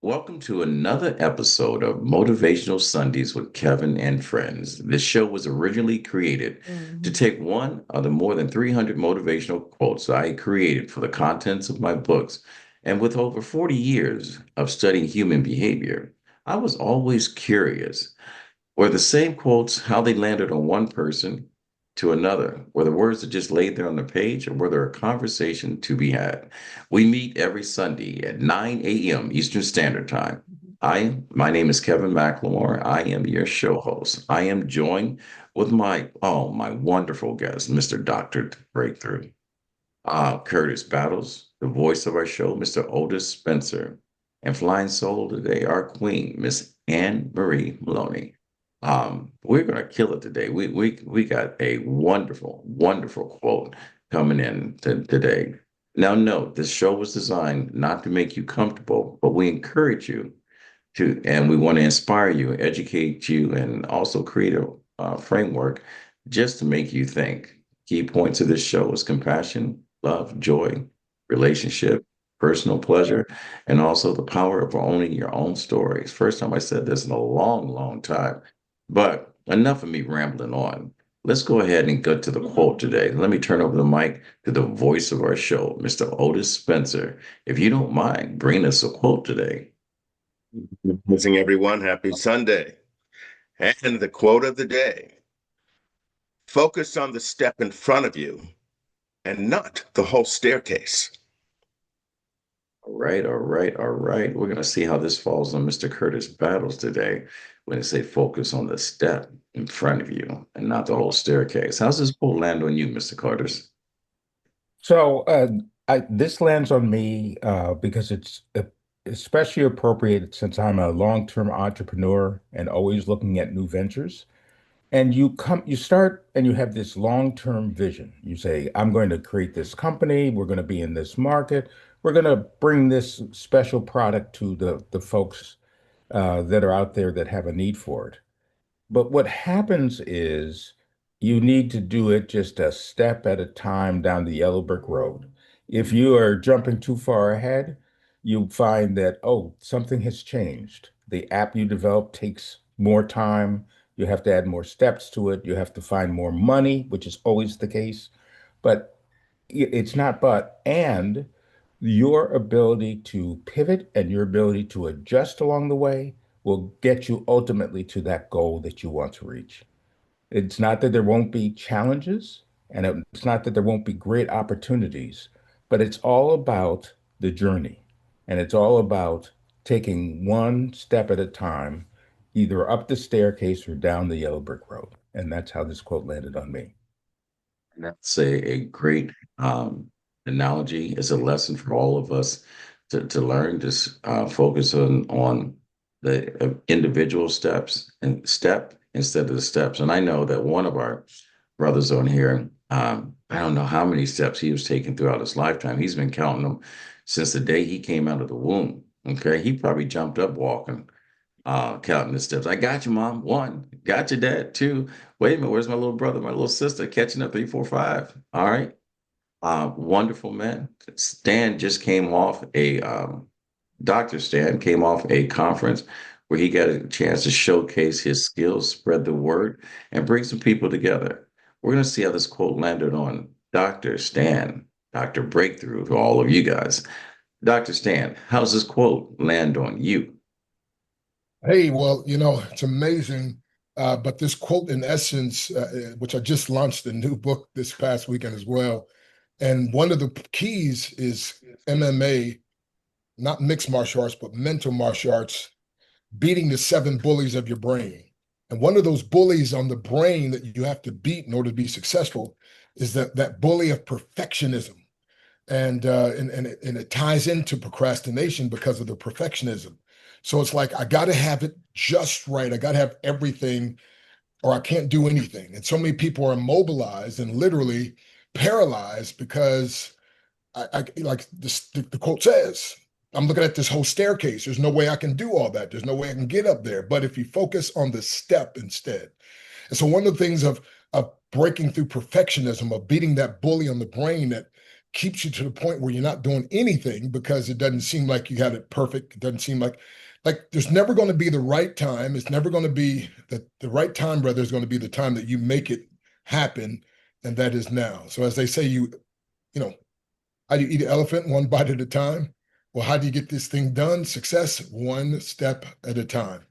Welcome to another episode of Motivational Sundays with Kevin and Friends. This show was originally created to Mhm. take one of the more than 300 motivational quotes I created for the contents of my books. And with over 40 years of studying human behavior, I was always curious. Were the same quotes how they landed on one person to another? Were the words that just laid there on the page, or were there a conversation to be had? We meet every Sunday at 9 a.m. Eastern Standard Time. My name is Kevin McLemore. I am your show host. I am joined with my wonderful guest, Mr. Dr. Breakthrough, Curtis Battles, the voice of our show, Mr. Otis Spencer, and flying solo today, our queen, Miss Anne-Marie Maloney. We're gonna kill it today. We got a wonderful quote coming in today. Now, note this show was designed not to make you comfortable, but we encourage you to, and we want to inspire you, educate you, and also create a framework just to make you think. Key points of this show is compassion, love, joy, relationship, personal pleasure, and also the power of owning your own stories. First time I said this in a long time, but enough of me rambling on. Let's go ahead and get to the quote today. Let me turn over the mic to the voice of our show, Mr. Otis Spencer. If you don't mind, bring us a quote today. Missing everyone. Happy Sunday. And the quote of the day: focus on the step in front of you and not the whole staircase. All right. We're going to see how this falls on Mr. Curtis Battles today when they say focus on the step in front of you and not the whole staircase. How's this quote land on you, Mr. Curtis? So this lands on me because it's especially appropriate since I'm a long-term entrepreneur and always looking at new ventures. And you start and you have this long-term vision. You say, I'm going to create this company. We're going to be in this market. We're going to bring this special product to the folks that are out there that have a need for it. But what happens is you need to do it just a step at a time down the yellow brick road. If you are jumping too far ahead, you find that, oh, something has changed. The app you develop takes more time. You have to add more steps to it. You have to find more money, which is always the case. But it's not but, and your ability to pivot and your ability to adjust along the way will get you ultimately to that goal that you want to reach. It's not that there won't be challenges, and it's not that there won't be great opportunities, but it's all about the journey. And it's all about taking one step at a time, either up the staircase or down the yellow brick road. And that's how this quote landed on me. That's a great analogy. It's a lesson for all of us to learn. Just focus on the individual steps and step instead of the steps. And I know that one of our brothers on here, I don't know how many steps he was taking throughout his lifetime. He's been counting them since the day he came out of the womb. Okay, he probably jumped up walking, counting the steps. I got you, mom. One, got you, dad. Two. Wait a minute, where's my little brother, my little sister? Catching up, three, four, five. All right. Wonderful, man. Stan just came off Dr. Stan came off a conference where he got a chance to showcase his skills, spread the word, and bring some people together. We're going to see how this quote landed on Dr. Stan, Dr. Breakthrough to all of you guys. Dr. Stan, how's this quote land on you? Hey, well, it's amazing. But this quote, in essence, which I just launched a new book this past weekend as well. And one of the keys is MMA, not mixed martial arts, but mental martial arts, beating the seven bullies of your brain. And one of those bullies on the brain that you have to beat in order to be successful is that bully of perfectionism. And it ties into procrastination because of the perfectionism. So it's like I got to have it just right. I got to have everything, or I can't do anything. And so many people are immobilized and literally paralyzed because I like this, the quote says, I'm looking at this whole staircase. There's no way I can do all that. There's no way I can get up there. But if you focus on the step instead, and so one of the things of breaking through perfectionism, of beating that bully on the brain that keeps you to the point where you're not doing anything because it doesn't seem like you had it perfect. It doesn't seem like there's never going to be the right time. It's never going to be the right time, rather, is going to be the time that you make it happen, and that is now. So as they say, you know, how do you eat an elephant? One bite at a time. Well, how do you get this thing done? Success, one step at a time.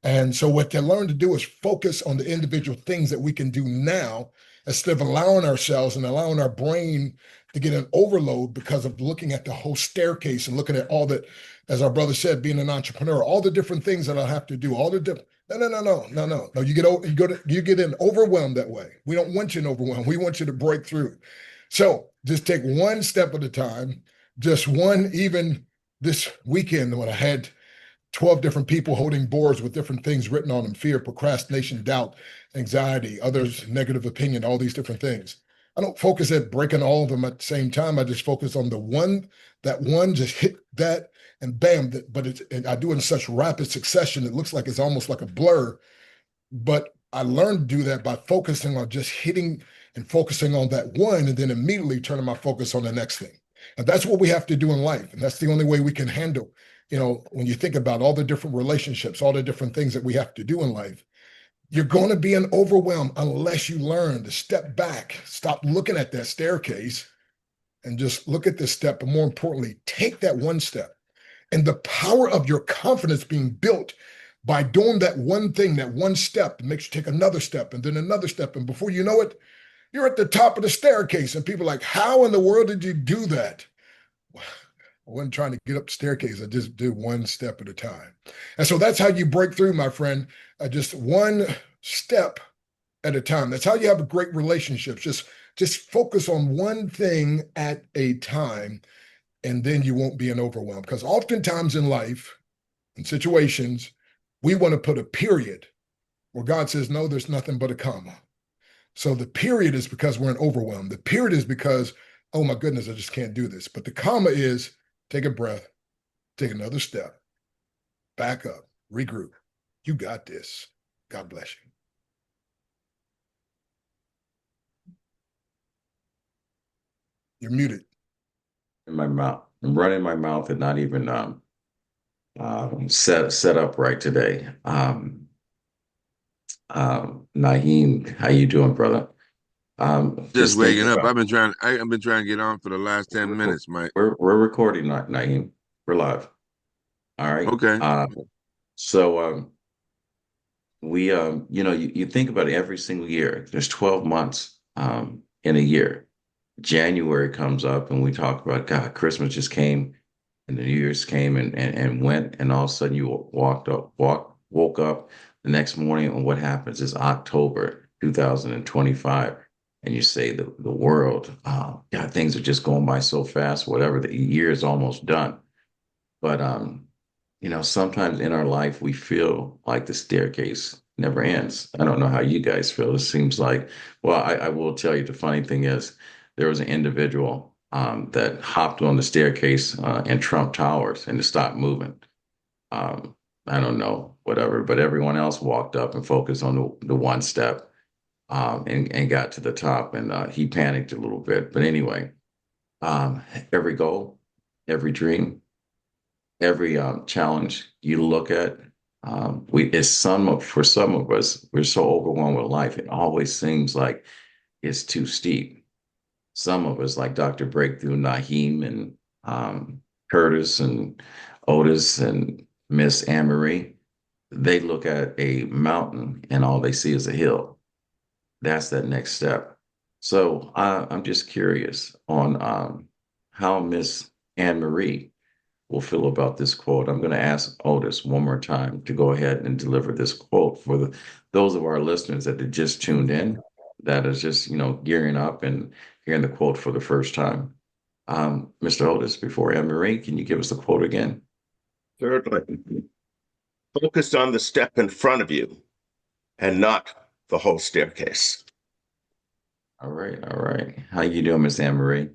And so what they learn to do is focus on the individual things that we can do now instead of allowing ourselves and allowing our brain to get an overload because of looking at the whole staircase and looking at all that, as our brother said, being an entrepreneur, all the different things that I'll have to do, all the different. No. You get in overwhelmed that way. We don't want you in overwhelm. We want you to break through. So just take one step at a time. Just one, even this weekend when I had 12 different people holding boards with different things written on them: fear, procrastination, doubt, anxiety, others, negative opinion, all these different things. I don't focus at breaking all of them at the same time. I just focus on the one, that one, just hit that and bam. And I do it in such rapid succession. It looks like it's almost like a blur. But I learned to do that by focusing on just hitting and focusing on that one and then immediately turning my focus on the next thing. And that's what we have to do in life. And that's the only way we can handle, when you think about all the different relationships, all the different things that we have to do in life, you're going to be an overwhelm unless you learn to step back, stop looking at that staircase and just look at this step. But more importantly, take that one step. And the power of your confidence being built by doing that one thing, that one step, makes you take another step and then another step. And before you know it, you're at the top of the staircase. And people are like, how in the world did you do that? I wasn't trying to get up the staircase. I just did one step at a time. And so that's how you break through, my friend. Just one step at a time. That's how you have a great relationships. Just focus on one thing at a time, and then you won't be an overwhelm. Because oftentimes in life, in situations, we want to put a period where God says, no, there's nothing but a comma. So the period is because we're in overwhelm. The period is because, oh my goodness, I just can't do this. But the comma is take a breath, take another step, back up, regroup. You got this. God bless you. You're muted. In my mouth. I'm running my mouth and not even set up right today. Nahim, how you doing, brother? Just Just thinking waking up. about I've been trying to get on for the last 10 minutes, Mike. we're recording, Nahim. We're live. All right. Okay. So you think about it every single year. There's 12 months in a year. January comes up and we talk about, God, Christmas just came and the New Year's came and went, and all of a sudden you woke up the next morning, and what happens is October 2025, and you say the world, God, things are just going by so fast, whatever, the year is almost done. But sometimes in our life we feel like the staircase never ends. I don't know how you guys feel. It seems like, well, I will tell you, the funny thing is there was an individual that hopped on the staircase in Trump Towers and it stopped moving. I don't know, whatever, but everyone else walked up and focused on the one step and got to the top, and he panicked a little bit. But anyway, every goal, every dream, every challenge you look at, for some of us, we're so overwhelmed with life. It always seems like it's too steep. Some of us, like Dr. Breakthrough, Nahim, and Curtis, and Otis, and Miss Amarie, they look at a mountain and all they see is a hill. That's that next step. So I'm just curious on how Miss Anne Marie will feel about this quote. I'm going to ask Otis one more time to go ahead and deliver this quote for those of our listeners that have just tuned in, that is just, gearing up and hearing the quote for the first time. Mr. Otis, before Anne Marie, can you give us the quote again? Thirdly, focus on the step in front of you and not the whole staircase. All right. How you doing, Miss Anne Marie?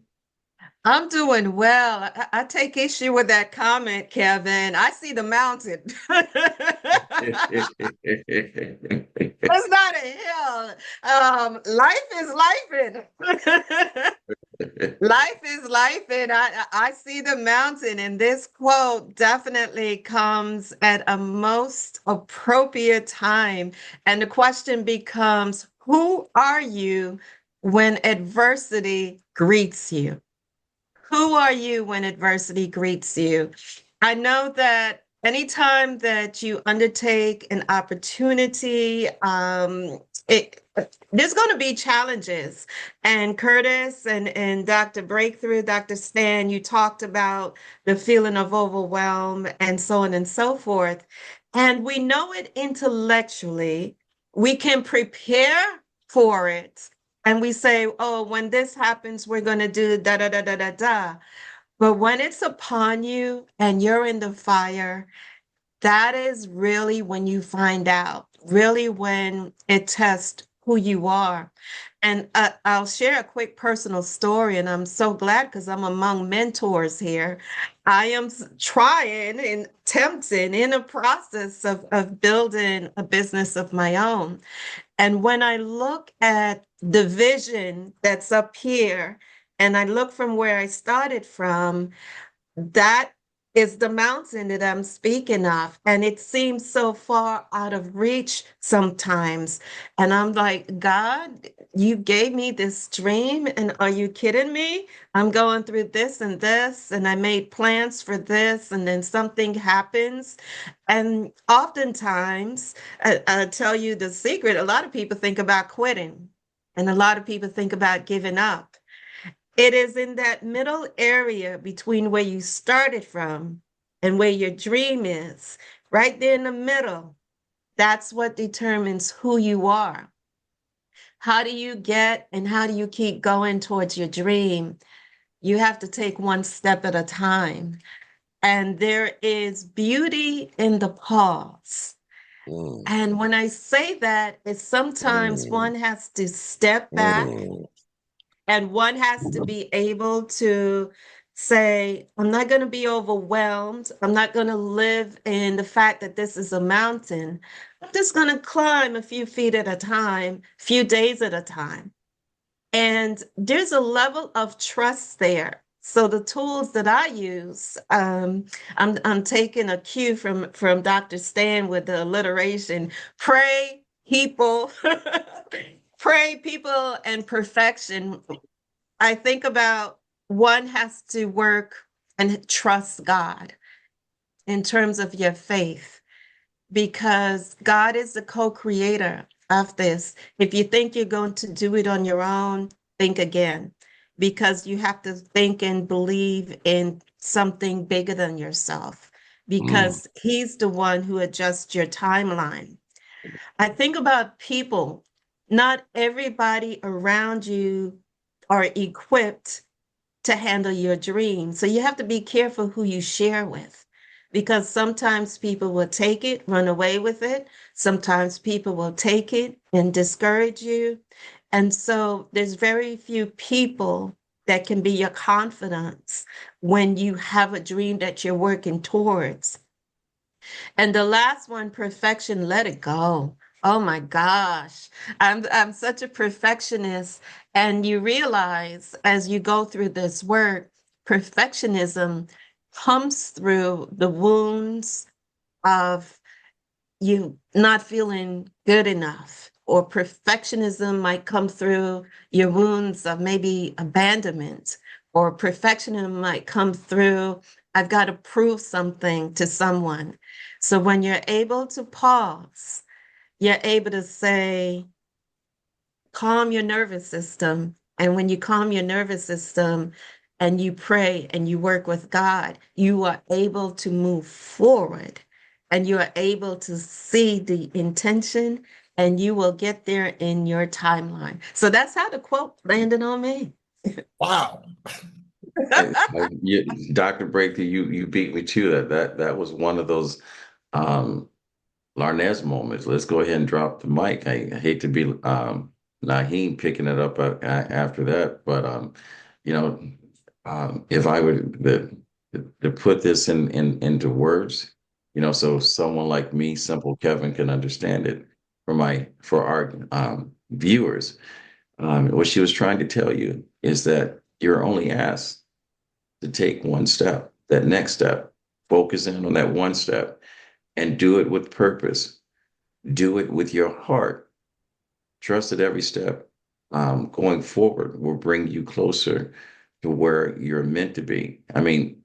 I'm doing well. I take issue with that comment, Kevin. I see the mountain. It's not a hill. Life is life. Life is life, and I see the mountain, and this quote definitely comes at a most appropriate time. And the question becomes, who are you when adversity greets you? Who are you when adversity greets you? I know that anytime that you undertake an opportunity, there's going to be challenges. And Curtis and Dr. Breakthrough, Dr. Stan, you talked about the feeling of overwhelm and so on and so forth. And we know it intellectually. We can prepare for it and we say, oh, when this happens, we're going to do da da da da da da. But when it's upon you and you're in the fire, that is really when you find out, really when it tests who you are. And I'll share a quick personal story, and I'm so glad because I'm among mentors here. I am trying and tempting in a process of building a business of my own. And when I look at the vision that's up here, and I look from where I started from, that is the mountain that I'm speaking of. And it seems so far out of reach sometimes. And I'm like, God, you gave me this dream, and are you kidding me? I'm going through this and this, and I made plans for this, and then something happens. And oftentimes, I'll tell you the secret, a lot of people think about quitting, and a lot of people think about giving up. It is in that middle area between where you started from and where your dream is, right there in the middle. That's what determines who you are. How do you get and how do you keep going towards your dream? You have to take one step at a time. And there is beauty in the pause. Mm, And when I say that, it's sometimes mm, one has to step back mm, and one has to be able to say, I'm not going to be overwhelmed. I'm not going to live in the fact that this is a mountain. I'm just going to climb a few feet at a time, few days at a time. And there's a level of trust there. So the tools that I use, I'm taking a cue from Dr. Stan with the alliteration: pray, people, pray, people, and perfection. I think about one has to work and trust God in terms of your faith because God is the co-creator of this. If you think you're going to do it on your own, think again because you have to think and believe in something bigger than yourself mm, because he's the one who adjusts your timeline. I think about people. Not everybody around you are equipped to handle your dream. So you have to be careful who you share with because sometimes people will take it, run away with it. Sometimes people will take it and discourage you. And so there's very few people that can be your confidants when you have a dream that you're working towards. And the last one, perfection, let it go. Oh my gosh. I'm such a perfectionist. And you realize as you go through this work, perfectionism comes through the wounds of you not feeling good enough, or perfectionism might come through your wounds of maybe abandonment, or perfectionism might come through, I've got to prove something to someone. So when you're able to pause, you're able to say, calm your nervous system. And when you calm your nervous system and you pray and you work with God, you are able to move forward and you are able to see the intention and you will get there in your timeline. So that's how the quote landed on me. Wow. Dr. Breakthrough, you beat me to that. That was one of those Larnez moments. Let's go ahead and drop the mic. I hate to be Nahim picking it up after that, but you know. If I were to put this into words, so someone like me, simple Kevin, can understand it for our viewers. What she was trying to tell you is that you're only asked to take one step, that next step, focus in on that one step and do it with purpose. Do it with your heart. Trust that every step going forward will bring you closer to where you're meant to be. I mean,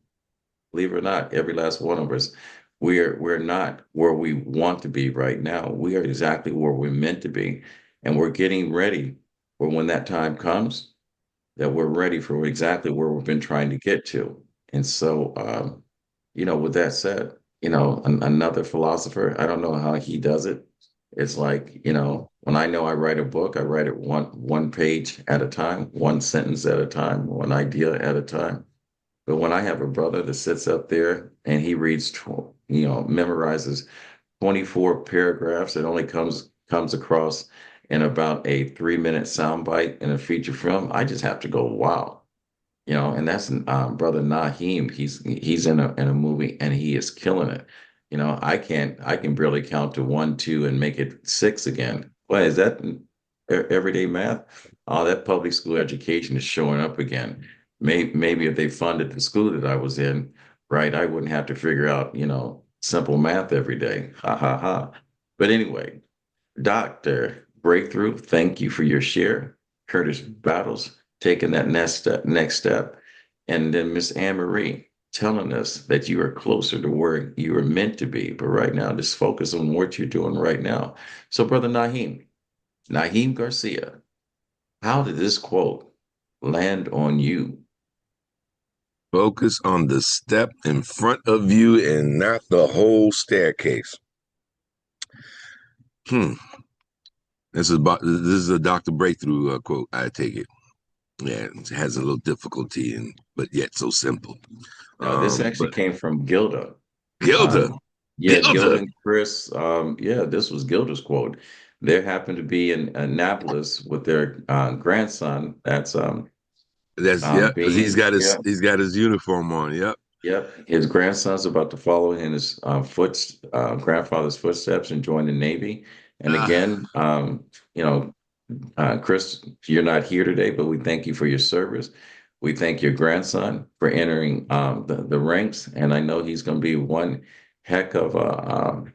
believe it or not, every last one of us, we're not where we want to be right now. We are exactly where we're meant to be, and we're getting ready for when that time comes that we're ready for exactly where we've been trying to get to. And so, with that said, another philosopher, I don't know how he does it. It's like, when I know I write a book, I write it one page at a time, one sentence at a time, one idea at a time. But when I have a brother that sits up there and he reads, memorizes 24 paragraphs, it only comes across in about a 3-minute soundbite in a feature film. I just have to go, wow. And that's brother Nahim. He's in a movie and he is killing it. I can barely count to one, two, and make it six again. What is that everyday math? Oh, that public school education is showing up again. Maybe if they funded the school that I was in, right, I wouldn't have to figure out, simple math every day. Ha ha ha. But anyway, Dr. Breakthrough, thank you for your share. Curtis Battles taking that next step. And then Miss Amarie telling us that you are closer to where you are meant to be. But right now, just focus on what you're doing right now. So, Brother Nahim Garcia, how did this quote land on you? Focus on the step in front of you and not the whole staircase. Hmm. This is a Dr. Breakthrough quote. I take it. Yeah, it has a little difficulty but yet so simple. Now, this actually But came from Gilda. Gilda, Um, yeah, Gilda Gilda. and Chris. Yeah, this was Gilda's quote. They happened to be in Annapolis with their grandson. That's That's yeah, because being yeah, he's got his uniform on. Yep. yep. His grandson's about to follow in his grandfather's footsteps and join the Navy. And Ah, again, Chris, you're not here today, but we thank you for your service. We thank your grandson for entering the ranks, and I know he's going to be one heck of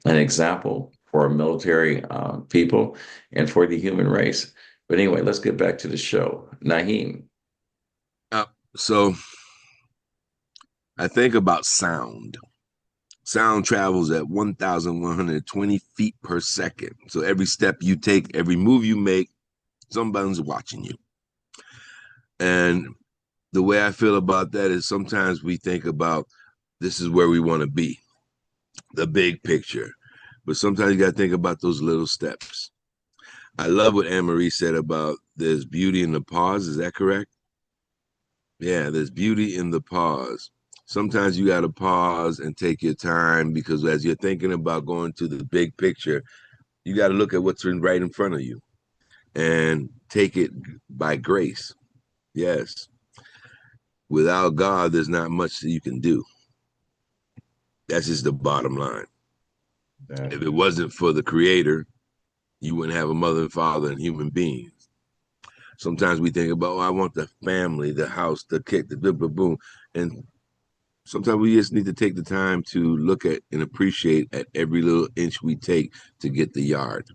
an example for our military people and for the human race. But anyway, let's get back to the show. Nahim, uh, so I think about sound. Sound travels at 1,120 feet per second. So every step you take, every move you make, somebody's watching you. And the way I feel about that is sometimes we think about this is where we want to be, the big picture. But sometimes you got to think about those little steps. I love what Amarie said about there's beauty in the pause. Is that correct? Yeah, there's beauty in the pause. Sometimes you got to pause and take your time because as you're thinking about going to the big picture, you got to look at what's right in front of you and take it by grace. Yes. Without God, there's not much that you can do. That's just the bottom line. that If it wasn't for the creator, you wouldn't have a mother and father and human beings. Sometimes we think about, oh, I want the family, the house, the kid, the boom, boom, boom. And sometimes we just need to take the time to look at and appreciate at every little inch we take to get the yard.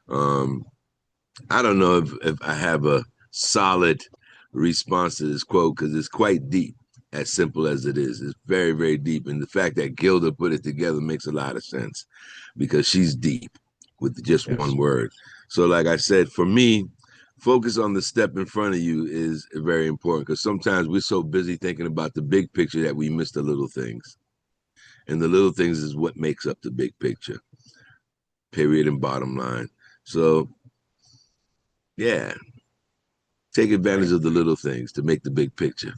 Um, I don't know if I have a solid response to this quote because it's quite deep, as simple as it is. It's very, very deep. And the fact that Gilda put it together makes a lot of sense because she's deep with just yes, one word. So, like I said, for me, focus on the step in front of you is very important because sometimes we're so busy thinking about the big picture that we miss the little things. And the little things is what makes up the big picture, period and bottom line. So, yeah, take advantage right. of the little things to make the big picture.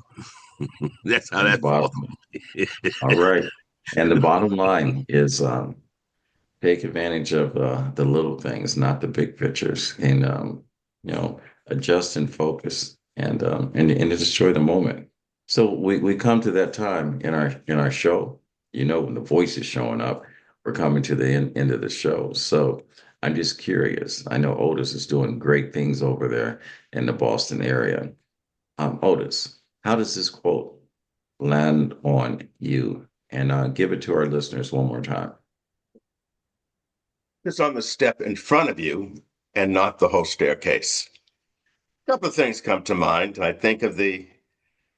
That's how And the that falls. bottom, all right. And the bottom line is take advantage of the little things, not the big pictures, and adjust and focus and to destroy the moment. So we come to that time in our show, when the voice is showing up, we're coming to the end of the show. So I'm just curious. I know Otis is doing great things over there in the Boston area. Otis, how does this quote land on you? And give it to our listeners one more time. It's on the step in front of you and not the whole staircase. A couple of things come to mind. I think of the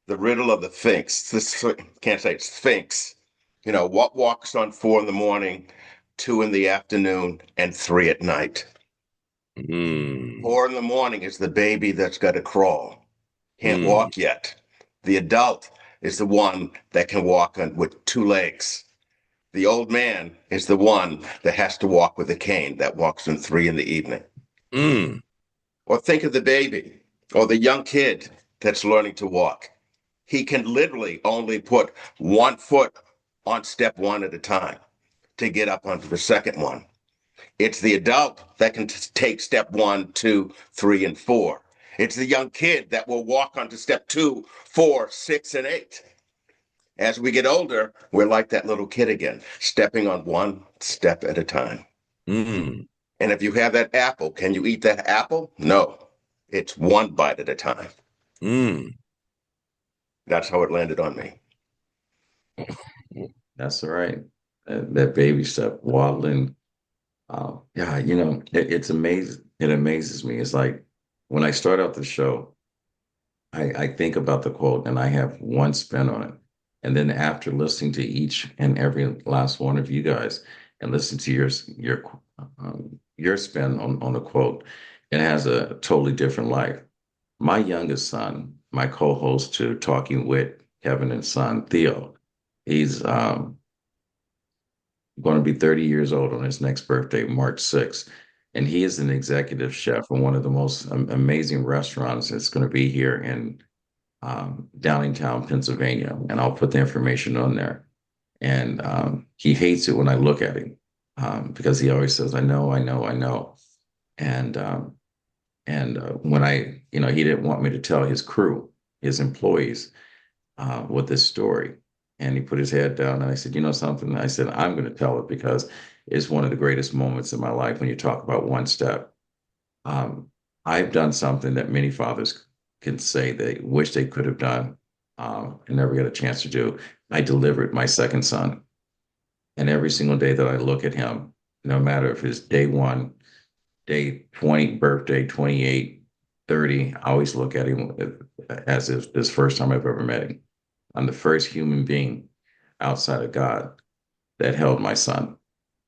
riddle of the Sphinx. This can't say it's Sphinx. What walks on 4 in the morning, 2 in the afternoon, and 3 at night? Mm. 4 in the morning is the baby that's got to crawl, can't Mm. walk yet. The adult is the one that can walk with 2 legs. The old man is the one that has to walk with a cane that walks in 3 in the evening. Mm. Or think of the baby or the young kid that's learning to walk. He can literally only put 1 foot on step one at a time to get up onto the second one. It's the adult that can take step one, two, three, and four. It's the young kid that will walk onto step 2, 4, 6, and 8. As we get older, we're like that little kid again, stepping on one step at a time. Mm. And if you have that apple, can you eat that apple? No, it's one bite at a time. Mm. That's how it landed on me. That's all right. That baby step, waddling. Yeah, it's amazing. It amazes me. It's like when I start out the show, I think about the quote and I have one spin on it. And then after listening to each and every last one of you guys and listen to your spin on the quote, it has a totally different life. My youngest son, my co-host to Talking with Kevin and Son, Theo, he's going to be 30 years old on his next birthday, March 6th. And he is an executive chef in one of the most amazing restaurants that's going to be here in Downingtown, Pennsylvania. And I'll put the information on there. And he hates it when I look at him because he always says, I know, I know, I know. And when he didn't want me to tell his crew, his employees, with this story. And he put his head down and I said, you know something? I said, I'm going to tell it because it's one of the greatest moments in my life when you talk about one step. Um, I've done something that many fathers can say they wish they could have done and never got a chance to do. I delivered my second son. And every single day that I look at him, no matter if it's day one, day 20, birthday, 28, 30, I always look at him as if this first time I've ever met him. I'm the first human being outside of God that held my son.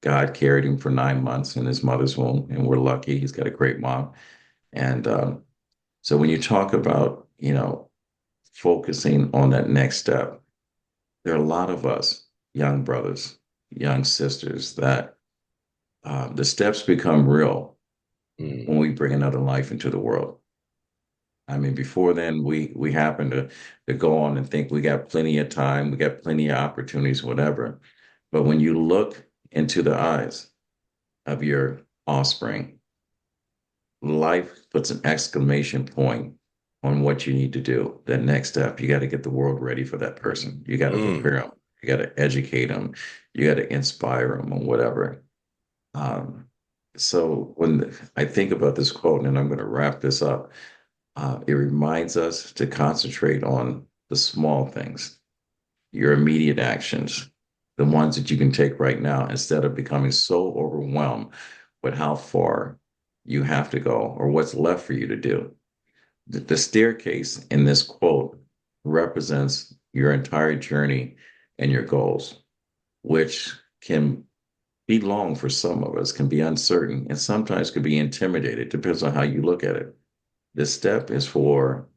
God carried him for 9 months in his mother's womb, and we're lucky. He's got a great mom. And so when you talk about, focusing on that next step, there are a lot of us, young brothers, young sisters, that the steps become real when Mm. we bring another life into the world. I mean, before then, we happen to go on and think we got plenty of time, we got plenty of opportunities, whatever. But when you look into the eyes of your offspring, life puts an exclamation point on what you need to do. That next step, you got to get the world ready for that person. You got to Mm. prepare them. You got to educate them. You got to inspire them or whatever. Um, so when I think about this quote, and I'm going to wrap this up, it reminds us to concentrate on the small things, your immediate actions, the ones that you can take right now, instead of becoming so overwhelmed with how far you have to go or what's left for you to do. The staircase in this quote represents your entire journey and your goals, which can be long for some of us, can be uncertain, and sometimes could be intimidated. Depends on how you look at it. This step is for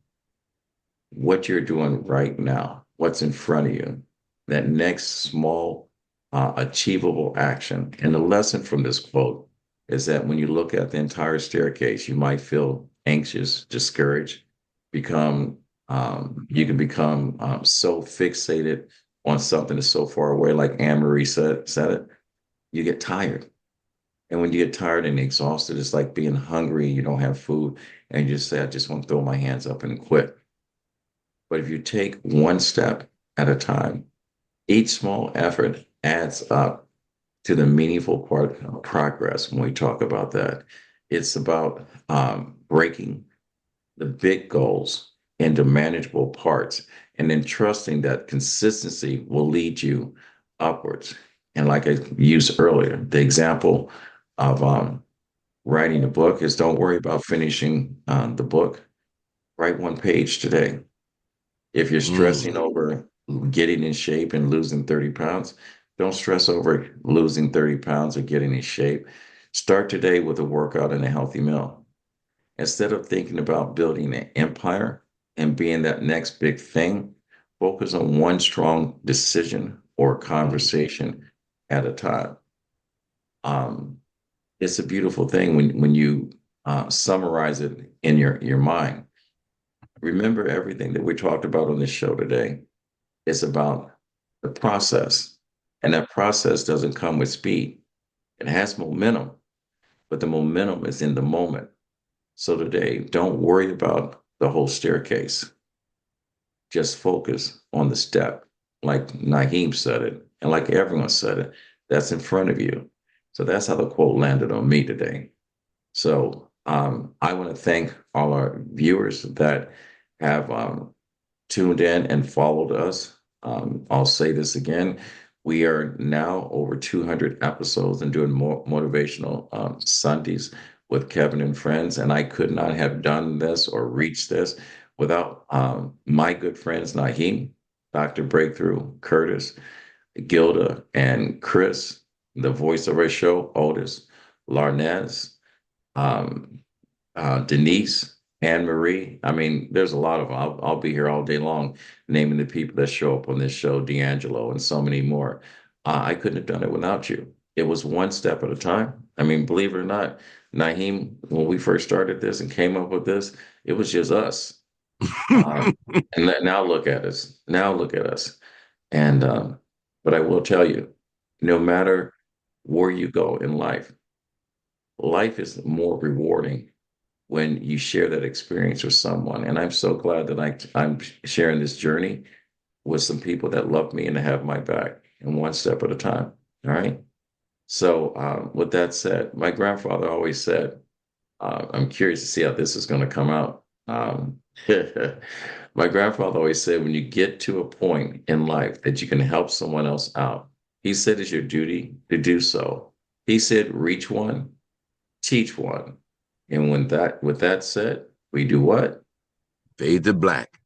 what you're doing right now, what's in front of you, that next small, achievable action. And the lesson from this quote is that when you look at the entire staircase, you might feel anxious, discouraged, you can become so fixated on something that's so far away, like Amarie said it, you get tired. And when you get tired and exhausted, it's like being hungry, you don't have food, and you just say, I just want to throw my hands up and quit. But if you take one step at a time, each small effort adds up to the meaningful part of progress. When we talk about that, it's about breaking the big goals into manageable parts and then trusting that consistency will lead you upwards. And like I used earlier, the example of writing a book is don't worry about finishing the book. Write one page today. If you're stressing Mm. over getting in shape and losing 30 pounds, don't stress over losing 30 pounds or getting in shape. Start today with a workout and a healthy meal. Instead of thinking about building an empire and being that next big thing, focus on one strong decision or conversation at a time. Um, it's a beautiful thing when you summarize it in your mind. Remember everything that we talked about on this show today. It's about the process, and that process doesn't come with speed. It has momentum, but the momentum is in the moment. So today, don't worry about the whole staircase. Just focus on the step, like Nahim said it, and like everyone said it, that's in front of you. So that's how the quote landed on me today. So I want to thank all our viewers that have tuned in and followed us. I'll say this again. We are now over 200 episodes and doing more motivational Sundays with Kevin and friends. And I could not have done this or reached this without my good friends, Nahim, Dr. Breakthrough, Curtis, Gilda, and Chris, the voice of our show, Otis, Larnez, um, Denise, Anne-Marie. I mean, there's a lot of them. I'll be here all day long naming the people that show up on this show, D'Angelo, and so many more. I couldn't have done it without you. It was one step at a time. I mean, believe it or not, Naheem, when we first started this and came up with this, it was just us. Um, and now look at us. Now look at us. And but I will tell you, no matter where you go in life, life is more rewarding when you share that experience with someone. And I'm so glad that I'm sharing this journey with some people that love me and have my back, and one step at a time. All right. So, with that said, my grandfather always said, I'm curious to see how this is going to come out. My grandfather always said, when you get to a point in life that you can help someone else out, he said it's your duty to do so. He said, reach one, teach one. And with that said, we do what? Fade to black.